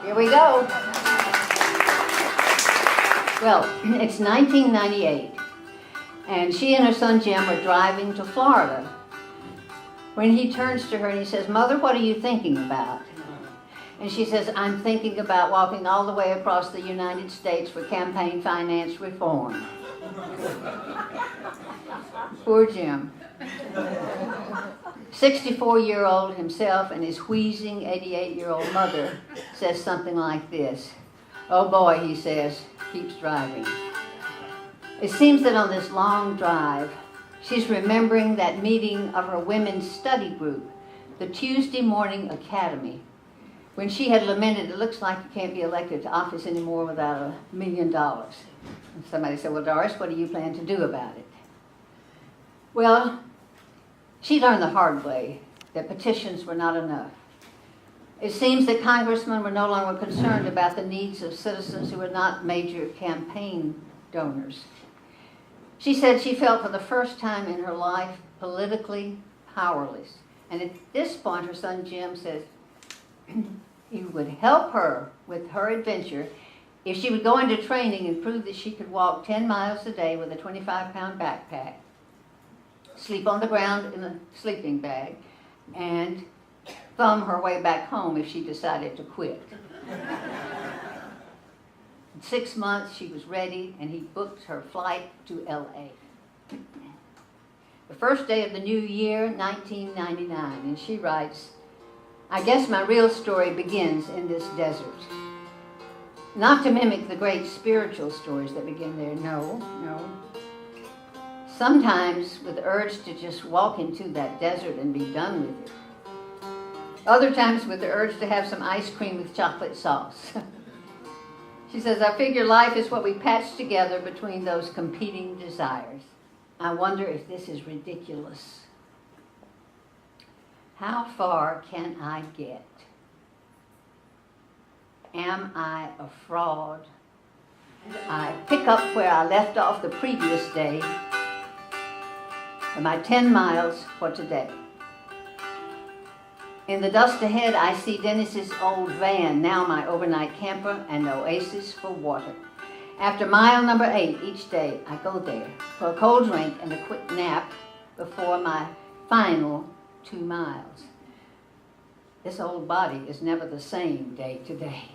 Here we go. Well, it's 1998, and she and her son Jim are driving to Florida when he turns to her and he says, "Mother, what are you thinking about?" And she says, "I'm thinking about walking all the way across the United States for campaign finance reform." Poor Jim. 64-year-old himself and his wheezing 88-year-old mother says something like this. "Oh boy," he says, keeps driving. It seems that on this long drive, she's remembering that meeting of her women's study group, the Tuesday Morning Academy, when she had lamented, "It looks like you can't be elected to office anymore without $1 million. And somebody said, "Well, Doris, what do you plan to do about it?" Well, she learned the hard way that petitions were not enough. It seems that congressmen were no longer concerned about the needs of citizens who were not major campaign donors. She said she felt for the first time in her life politically powerless. And at this point, her son Jim says he would help her with her adventure if she would go into training and prove that she could walk 10 miles a day with a 25-pound backpack, sleep on the ground in a sleeping bag, and thumb her way back home if she decided to quit. In 6 months, she was ready, and he booked her flight to L.A. The first day of the new year, 1999, and she writes, "I guess my real story begins in this desert. Not to mimic the great spiritual stories that begin there, no. Sometimes with the urge to just walk into that desert and be done with it. Other times with the urge to have some ice cream with chocolate sauce." She says, "I figure life is what we patch together between those competing desires. I wonder if this is ridiculous. How far can I get? Am I a fraud? I pick up where I left off the previous day. Am I 10 miles for today? In the dust ahead, I see Dennis's old van, now my overnight camper and oasis for water. After mile number 8 each day, I go there for a cold drink and a quick nap before my final 2 miles. This old body is never the same day to day.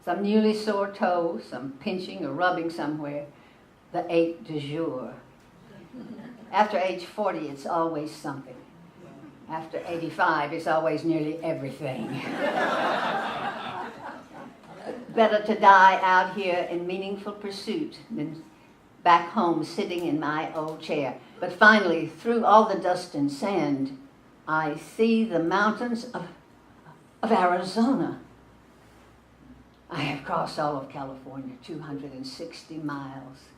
Some newly sore toe, some pinching or rubbing somewhere, the ache du jour. After age 40, it's always something. After 85, it's always nearly everything. Better to die out here in meaningful pursuit than back home sitting in my old chair. But finally, through all the dust and sand, I see the mountains of Arizona. I have crossed all of California, 260 miles.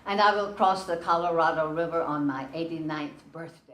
And I will cross the Colorado River on my 89th birthday.